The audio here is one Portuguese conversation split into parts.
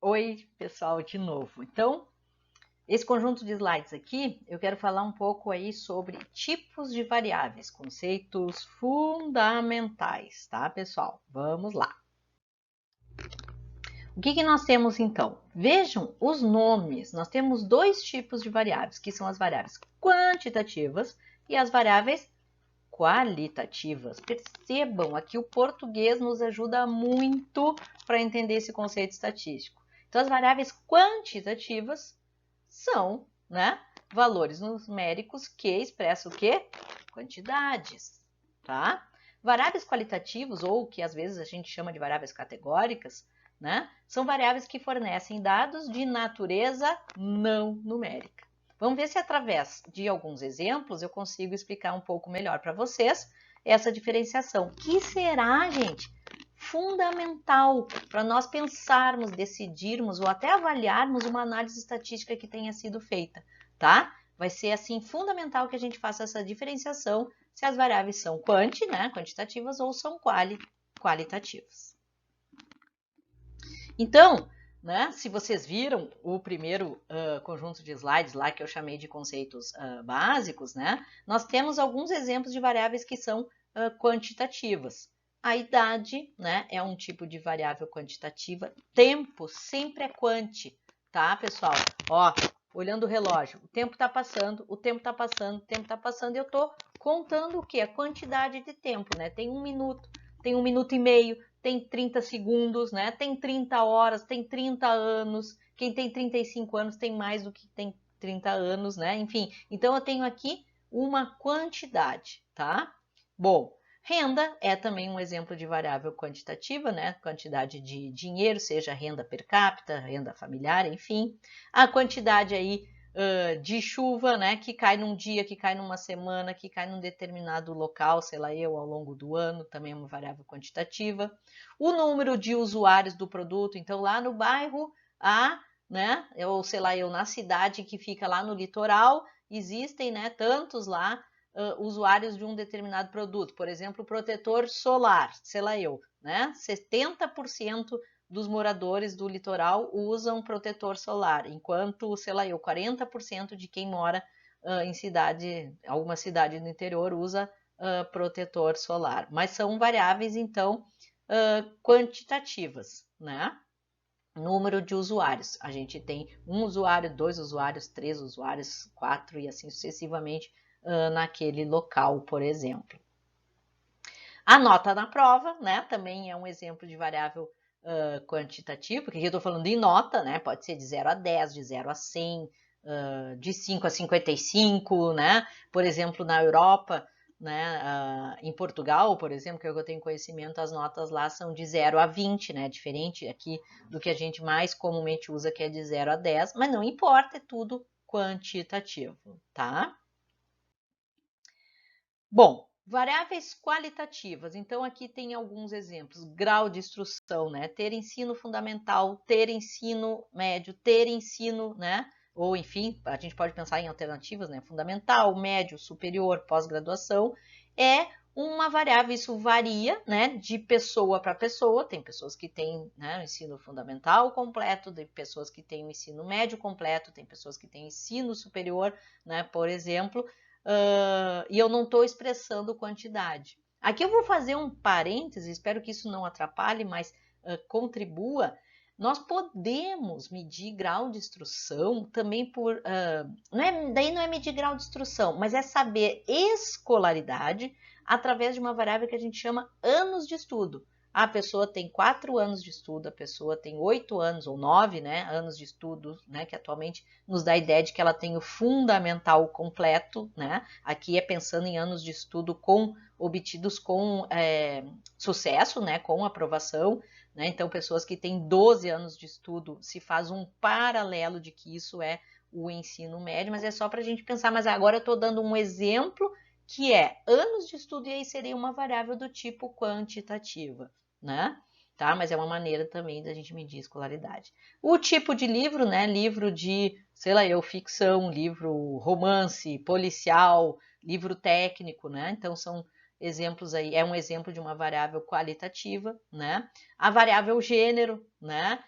Oi, pessoal, de novo. Então, esse conjunto de slides aqui, eu quero falar um pouco aí sobre tipos de variáveis, conceitos fundamentais, tá, pessoal? Vamos lá. O que nós temos então? Vejam os nomes. Nós temos dois tipos de variáveis, que são as variáveis quantitativas e as variáveis qualitativas. Percebam, aqui o português nos ajuda muito para entender esse conceito estatístico. Então, as variáveis quantitativas são, né, valores numéricos que expressam o quê? Quantidades, tá? Variáveis qualitativos, ou que às vezes a gente chama de variáveis categóricas, né, são variáveis que fornecem dados de natureza não numérica. Vamos ver se através de alguns exemplos eu consigo explicar um pouco melhor para vocês essa diferenciação. Que será, gente, fundamental para nós pensarmos, decidirmos ou até avaliarmos uma análise estatística que tenha sido feita, tá? Vai ser assim fundamental que a gente faça essa diferenciação se as variáveis são quantitativas ou são qualitativas. Então, né, se vocês viram o primeiro conjunto de slides lá que eu chamei de conceitos básicos, né, nós temos alguns exemplos de variáveis que são quantitativas. A idade, né, é um tipo de variável quantitativa. Tempo sempre é quanti, tá, pessoal? Ó, olhando o relógio, o tempo está passando, o tempo está passando, o tempo está passando, e eu estou contando o quê? A quantidade de tempo, né? Tem 1 minuto, tem 1 minuto e meio, tem 30 segundos, né? Tem 30 horas, tem 30 anos. Quem tem 35 anos tem mais do que tem 30 anos, né? Enfim, então eu tenho aqui uma quantidade, tá? Bom, renda é também um exemplo de variável quantitativa, né? Quantidade de dinheiro, seja renda per capita, renda familiar, enfim. A quantidade aí de chuva, né, que cai num dia, que cai numa semana, que cai num determinado local, sei lá eu, ao longo do ano, também é uma variável quantitativa. O número de usuários do produto, então lá no bairro A, né, ou sei lá eu, na cidade que fica lá no litoral, existem, né, tantos lá usuários de um determinado produto, por exemplo, protetor solar, sei lá eu, né, 70% dos moradores do litoral usam protetor solar, enquanto, sei lá eu, 40% de quem mora em alguma cidade do interior usa protetor solar. Mas são variáveis, então, quantitativas, né? Número de usuários. A gente tem 1 usuário, 2 usuários, 3 usuários, 4 e assim sucessivamente naquele local, por exemplo. A nota na prova, né, também é um exemplo de variável quantitativo, porque aqui eu estou falando em nota, né, pode ser de 0 a 10, de 0 a 100, de 5 a 55, né, por exemplo, na Europa, né, em Portugal, por exemplo, que eu tenho conhecimento, as notas lá são de 0 a 20, né, diferente aqui do que a gente mais comumente usa, que é de 0 a 10, mas não importa, é tudo quantitativo, tá? Bom, variáveis qualitativas. Então, aqui tem alguns exemplos. Grau de instrução, né? Ter ensino fundamental, ter ensino médio, ter ensino, né? Ou, enfim, a gente pode pensar em alternativas, né? Fundamental, médio, superior, pós-graduação. É uma variável, isso varia, né? De pessoa para pessoa. Tem pessoas que têm, né, o ensino fundamental completo, tem pessoas que têm o ensino médio completo, tem pessoas que têm ensino superior, né? Por exemplo. E eu não estou expressando quantidade. Aqui eu vou fazer um parêntese, espero que isso não atrapalhe, mas contribua. Nós podemos medir grau de instrução também por... daí não é medir grau de instrução, mas é saber escolaridade através de uma variável que a gente chama anos de estudo. A pessoa tem 4 anos de estudo, a pessoa tem 8 anos ou 9, né, anos de estudo, né, que atualmente nos dá a ideia de que ela tem o fundamental completo, né? Aqui é pensando em anos de estudo obtidos com sucesso, né, com aprovação, né? Então, pessoas que têm 12 anos de estudo, se faz um paralelo de que isso é o ensino médio, mas é só para a gente pensar, mas agora eu estou dando um exemplo que é anos de estudo, e aí seria uma variável do tipo quantitativa, né? Tá? Mas é uma maneira também da gente medir escolaridade. O tipo de livro, né? Livro de, sei lá eu, ficção, livro romance, policial, livro técnico, né? Então são exemplos aí, é um exemplo de uma variável qualitativa, né? A variável gênero, né?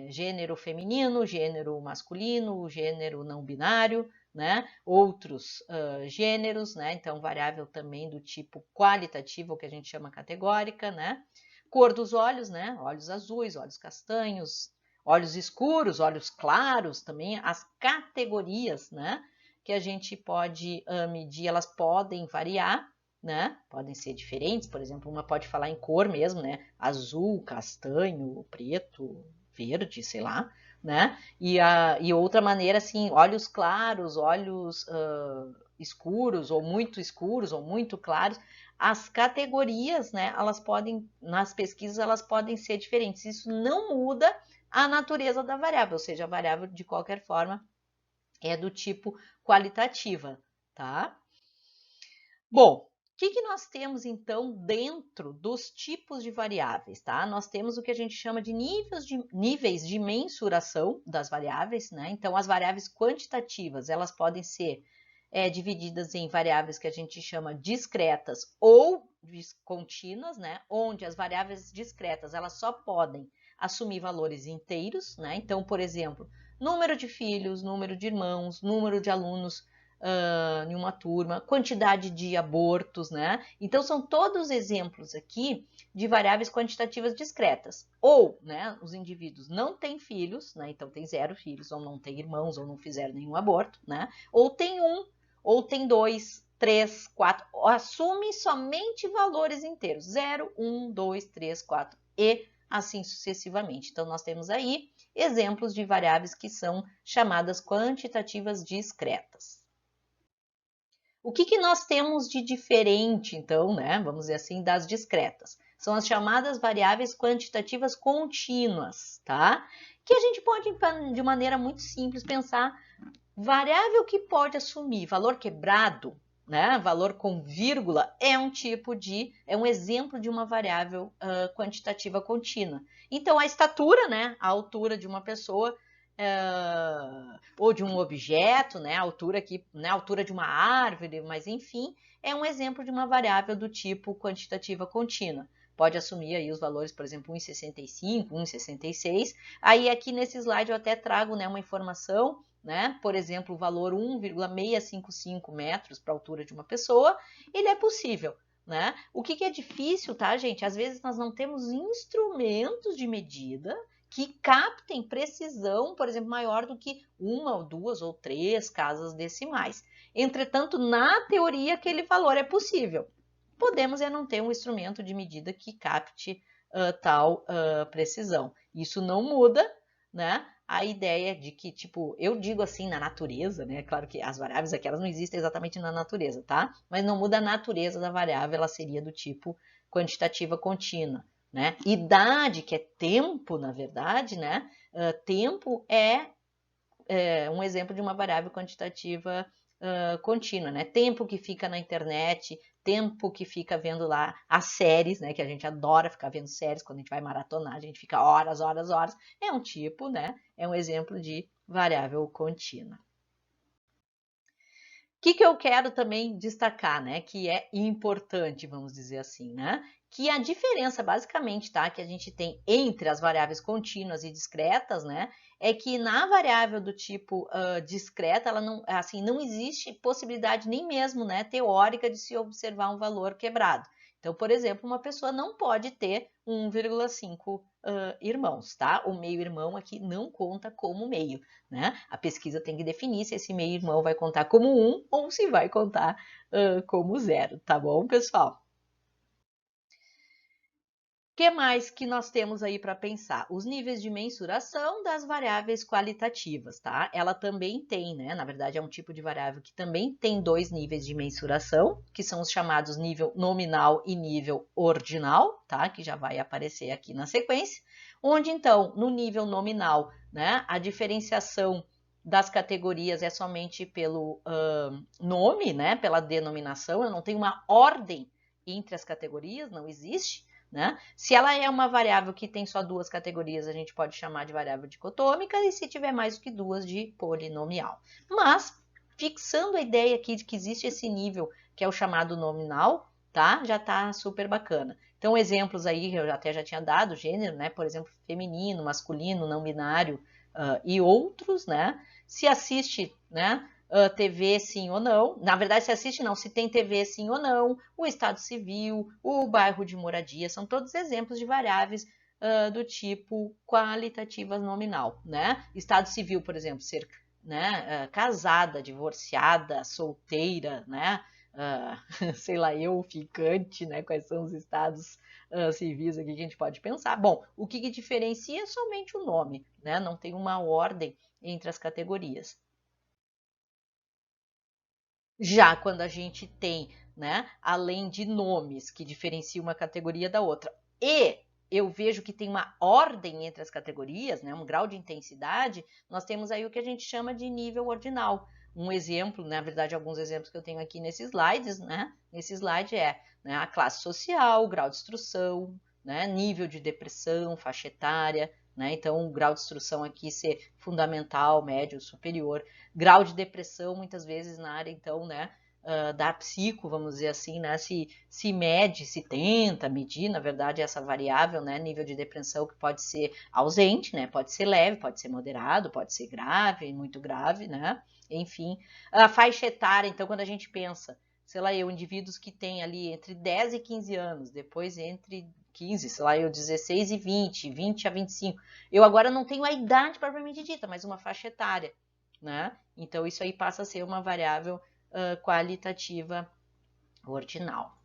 gênero feminino, gênero masculino, gênero não binário, né? Outros gêneros, né? Então, variável também do tipo qualitativo, que a gente chama categórica, né? Cor dos olhos, né? Olhos azuis, olhos castanhos, olhos escuros, olhos claros, também as categorias, né? Que a gente pode medir, elas podem variar, né? Podem ser diferentes, por exemplo, uma pode falar em cor mesmo, né? Azul, castanho, preto, verde, sei lá, né? E outra maneira, assim, olhos claros, olhos escuros, ou muito claros. As categorias, né? Elas podem, nas pesquisas, elas podem ser diferentes. Isso não muda a natureza da variável, ou seja, a variável, de qualquer forma, é do tipo qualitativa, tá? Bom, o que nós temos então dentro dos tipos de variáveis, tá? Nós temos o que a gente chama de níveis de mensuração das variáveis, né? Então, as variáveis quantitativas, elas podem ser divididas em variáveis que a gente chama discretas ou contínuas, né? Onde as variáveis discretas, elas só podem assumir valores inteiros, né? Então, por exemplo, número de filhos, número de irmãos, número de alunos em uma turma, quantidade de abortos, né? Então, são todos exemplos aqui de variáveis quantitativas discretas. Ou, né, os indivíduos não têm filhos, né? Então, tem 0 filhos, ou não têm irmãos, ou não fizeram nenhum aborto, né? Ou tem 1, ou tem 2, 3, 4, assume somente valores inteiros, 0, 1, 2, 3, 4 e assim sucessivamente. Então, nós temos aí exemplos de variáveis que são chamadas quantitativas discretas. O que nós temos de diferente, então, né? Vamos dizer assim, das discretas? São as chamadas variáveis quantitativas contínuas, tá? Que a gente pode, de maneira muito simples, pensar variável que pode assumir valor quebrado, né? Valor com vírgula, é um exemplo de uma variável quantitativa contínua. Então, a estatura, né? A altura de uma pessoa ou de um objeto, né? A altura aqui, né? A altura de uma árvore, mas enfim, é um exemplo de uma variável do tipo quantitativa contínua. Pode assumir aí os valores, por exemplo, 1,65, 1,66. Aí aqui nesse slide eu até trago, né, uma informação, né? Por exemplo, o valor 1,655 metros para a altura de uma pessoa, ele é possível, né? O que é difícil, tá, gente? Às vezes nós não temos instrumentos de medida que captem precisão, por exemplo, maior do que 1 ou 2 ou 3 casas decimais. Entretanto, na teoria, aquele valor é possível. Podemos não ter um instrumento de medida que capte tal precisão. Isso não muda, né? A ideia de que, tipo, eu digo assim na natureza, né? Claro que as variáveis aqui, elas não existem exatamente na natureza, tá? Mas não muda a natureza da variável, ela seria do tipo quantitativa contínua, né? Idade, que é tempo, na verdade, né? Tempo é um exemplo de uma variável quantitativa contínua, né? Tempo que fica na internet, tempo que fica vendo lá as séries, né? Que a gente adora ficar vendo séries quando a gente vai maratonar, a gente fica horas, horas, horas. É um tipo, né? É um exemplo de variável contínua. O que eu quero também destacar, né? Que é importante, vamos dizer assim, né? Que a diferença, basicamente, tá? Que a gente tem entre as variáveis contínuas e discretas, né? É que na variável do tipo discreta, ela não, assim, não existe possibilidade nem mesmo, né, teórica de se observar um valor quebrado. Então, por exemplo, uma pessoa não pode ter 1,5 irmãos, tá? O meio-irmão aqui não conta como meio, né? A pesquisa tem que definir se esse meio-irmão vai contar como 1 ou se vai contar como 0, tá bom, pessoal? O que mais que nós temos aí para pensar? Os níveis de mensuração das variáveis qualitativas, tá? Ela também tem, né? Na verdade, é um tipo de variável que também tem 2 níveis de mensuração, que são os chamados nível nominal e nível ordinal, tá? Que já vai aparecer aqui na sequência. Onde, então, no nível nominal, né? A diferenciação das categorias é somente pelo nome, né? Pela denominação. Eu não tenho uma ordem entre as categorias, não existe. Né? Se ela é uma variável que tem só 2 categorias, a gente pode chamar de variável dicotômica, e se tiver mais do que 2, de polinomial. Mas, fixando a ideia aqui de que existe esse nível, que é o chamado nominal, tá? Já tá super bacana. Então, exemplos aí, eu até já tinha dado, gênero, né? Por exemplo, feminino, masculino, não binário e outros, né? Se assiste, né? TV sim ou não. Na verdade, se assiste não, se tem TV sim ou não, o estado civil, o bairro de moradia, são todos exemplos de variáveis do tipo qualitativa nominal, né? Estado civil, por exemplo, ser, né, casada, divorciada, solteira, né? Sei lá, eu, ficante, né? Quais são os estados civis aqui que a gente pode pensar. Bom, o que diferencia é somente o nome, né? Não tem uma ordem entre as categorias. Já quando a gente tem, né, além de nomes que diferenciam uma categoria da outra, e eu vejo que tem uma ordem entre as categorias, né, um grau de intensidade, nós temos aí o que a gente chama de nível ordinal. Um exemplo, na verdade, alguns exemplos que eu tenho aqui nesses slides, né, nesse slide né, a classe social, grau de instrução, né, nível de depressão, faixa etária, né, então o grau de instrução aqui ser fundamental, médio, superior, grau de depressão, muitas vezes na área, então, né, da psico, vamos dizer assim, né, se mede, se tenta medir, na verdade, essa variável, né, nível de depressão que pode ser ausente, né, pode ser leve, pode ser moderado, pode ser grave, muito grave, né, enfim. A faixa etária, então, quando a gente pensa, sei lá, indivíduos que têm ali entre 10 e 15 anos, depois entre 15, sei lá, 16 e 20, 20 a 25. Eu agora não tenho a idade propriamente dita, mas uma faixa etária, né? Então, isso aí passa a ser uma variável qualitativa ordinal.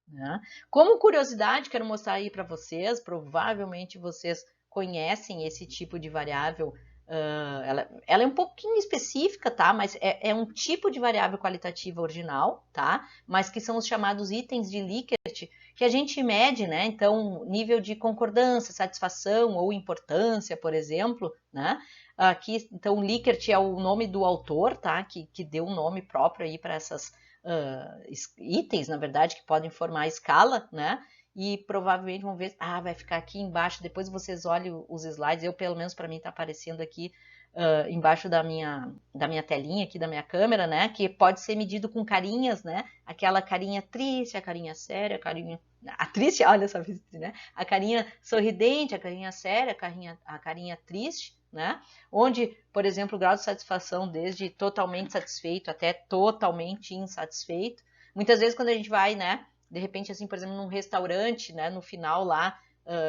Né? Como curiosidade, quero mostrar aí para vocês, provavelmente vocês conhecem esse tipo de variável, ela é um pouquinho específica, tá? Mas é um tipo de variável qualitativa ordinal, tá? Mas que são os chamados itens de Likert, que a gente mede, né? Então, nível de concordância, satisfação ou importância, por exemplo, né? Aqui, então, Likert é o nome do autor, tá? Que deu um nome próprio aí para essas itens, na verdade, que podem formar a escala, né? E provavelmente vão ver, vai ficar aqui embaixo, depois vocês olhem os slides, eu pelo menos para mim está aparecendo aqui embaixo da minha telinha aqui da minha câmera, né? Que pode ser medido com carinhas, né? Aquela carinha triste, a carinha séria, a triste, olha essa vista, né? A carinha sorridente, a carinha séria, a carinha triste, né? Onde, por exemplo, o grau de satisfação desde totalmente satisfeito até totalmente insatisfeito. Muitas vezes quando a gente vai, né, de repente assim, por exemplo, num restaurante, né, no final lá,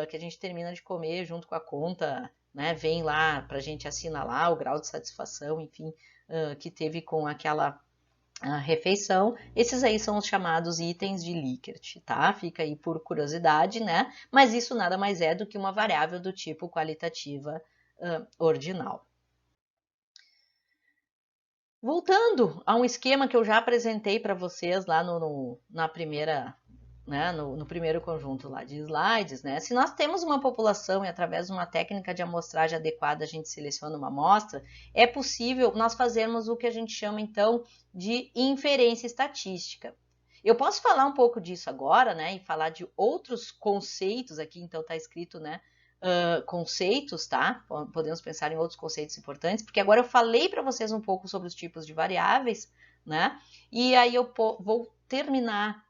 que a gente termina de comer junto com a conta, né, vem lá pra gente assinalar o grau de satisfação, enfim, que teve com aquela refeição. Esses aí são os chamados itens de Likert, tá? Fica aí por curiosidade, né? Mas isso nada mais é do que uma variável do tipo qualitativa ordinal. Voltando a um esquema que eu já apresentei para vocês lá na primeira, né, no primeiro conjunto lá de slides, né? Se nós temos uma população e através de uma técnica de amostragem adequada a gente seleciona uma amostra, é possível nós fazermos o que a gente chama então de inferência estatística. Eu posso falar um pouco disso agora, né, e falar de outros conceitos aqui, então está escrito, né, conceitos, tá? Podemos pensar em outros conceitos importantes, porque agora eu falei para vocês um pouco sobre os tipos de variáveis, né? E aí eu vou terminar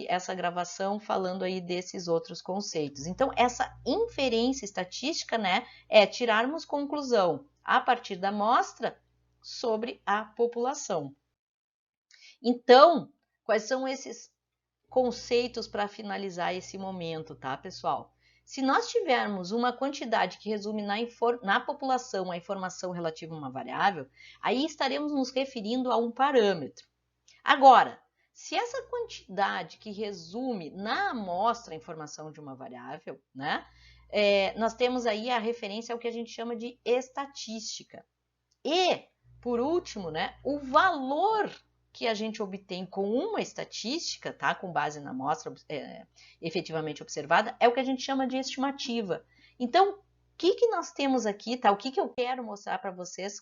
essa gravação falando aí desses outros conceitos. Então, essa inferência estatística, né, é tirarmos conclusão a partir da amostra sobre a população. Então, quais são esses conceitos para finalizar esse momento, tá, pessoal? Se nós tivermos uma quantidade que resume na população a informação relativa a uma variável, aí estaremos nos referindo a um parâmetro. Agora, se essa quantidade que resume na amostra a informação de uma variável, né, nós temos aí a referência ao que a gente chama de estatística. E, por último, né, o valor que a gente obtém com uma estatística, tá, com base na amostra efetivamente observada, é o que a gente chama de estimativa. Então, o que nós temos aqui, tá? O que eu quero mostrar para vocês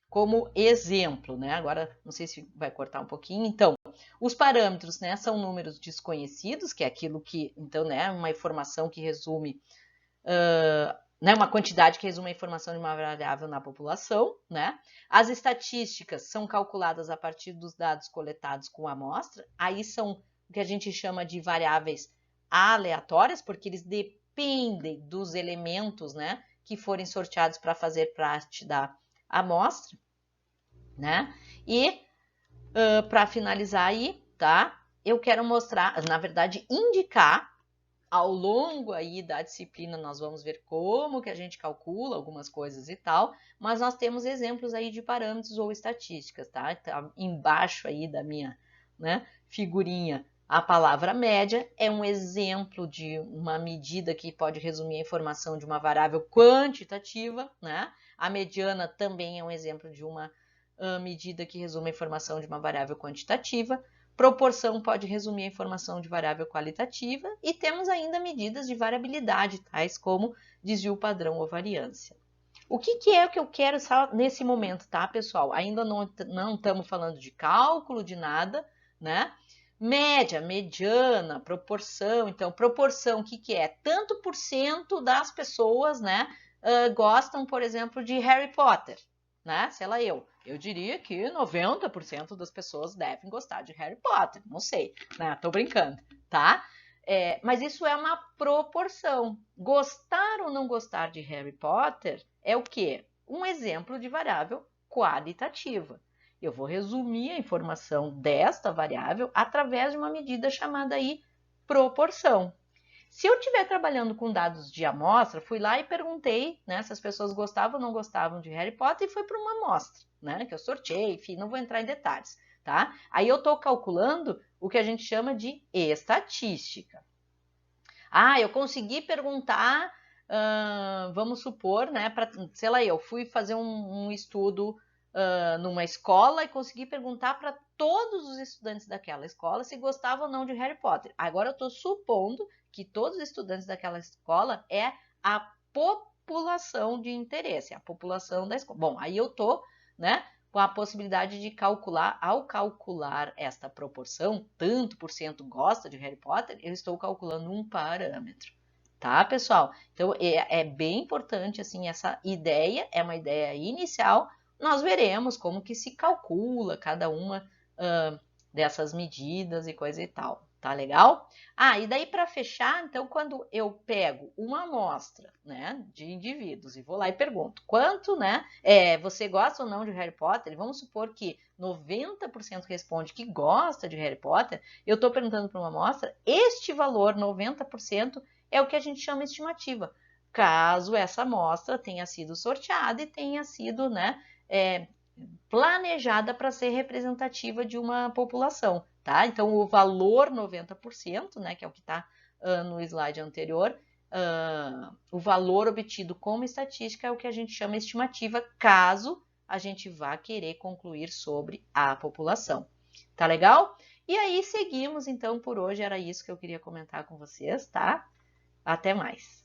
como exemplo, né? Agora, não sei se vai cortar um pouquinho. Então, os parâmetros, né, são números desconhecidos, que é aquilo que, então, né, uma informação que resume né, uma quantidade que resume a informação de uma variável na população, né? As estatísticas são calculadas a partir dos dados coletados com a amostra, aí são que a gente chama de variáveis aleatórias, porque eles dependem dos elementos, né, que forem sorteados para fazer parte da amostra, né? E para finalizar aí, tá? Eu quero mostrar, na verdade, indicar ao longo aí da disciplina, nós vamos ver como que a gente calcula algumas coisas e tal, mas nós temos exemplos aí de parâmetros ou estatísticas, tá? Tá embaixo aí da minha, né, figurinha. A palavra média é um exemplo de uma medida que pode resumir a informação de uma variável quantitativa, né? A mediana também é um exemplo de uma medida que resume a informação de uma variável quantitativa. Proporção pode resumir a informação de variável qualitativa e temos ainda medidas de variabilidade, tais como desvio padrão ou variância. O que é o que eu quero nesse momento, tá, pessoal? Ainda não estamos falando de cálculo, de nada, né? Média, mediana, proporção. Então, proporção, o que é? Tanto por cento das pessoas, né, gostam, por exemplo, de Harry Potter, né? Sei lá, eu diria que 90% das pessoas devem gostar de Harry Potter, não sei, né? Tô brincando, tá? Mas isso é uma proporção. Gostar ou não gostar de Harry Potter é o quê? Um exemplo de variável qualitativa. Eu vou resumir a informação desta variável através de uma medida chamada aí proporção. Se eu estiver trabalhando com dados de amostra, fui lá e perguntei, né, se as pessoas gostavam ou não gostavam de Harry Potter e foi para uma amostra, né, que eu sorteei, enfim, não vou entrar em detalhes, tá? Aí eu estou calculando o que a gente chama de estatística. Ah, eu consegui perguntar, vamos supor, né, para, sei lá, eu fui fazer um estudo numa escola e consegui perguntar para todos os estudantes daquela escola se gostavam ou não de Harry Potter. Agora eu estou supondo que todos os estudantes daquela escola é a população de interesse, a população da escola. Bom, aí eu estou, né, com a possibilidade de calcular, ao calcular esta proporção, tanto por cento gosta de Harry Potter, eu estou calculando um parâmetro. Tá, pessoal? Então, é bem importante, assim, essa ideia, é uma ideia inicial, nós veremos como que se calcula cada uma dessas medidas e coisa e tal. Tá legal? Ah, e daí para fechar, então, quando eu pego uma amostra, né, de indivíduos e vou lá e pergunto quanto, né, você gosta ou não de Harry Potter? Vamos supor que 90% responde que gosta de Harry Potter. Eu estou perguntando para uma amostra, este valor, 90%, é o que a gente chama estimativa. Caso essa amostra tenha sido sorteada e tenha sido, né, planejada para ser representativa de uma população, tá? Então, o valor 90%, né, que é o que está no slide anterior, o valor obtido como estatística é o que a gente chama estimativa, caso a gente vá querer concluir sobre a população. Tá legal? E aí, seguimos, então, por hoje, era isso que eu queria comentar com vocês, tá? Até mais!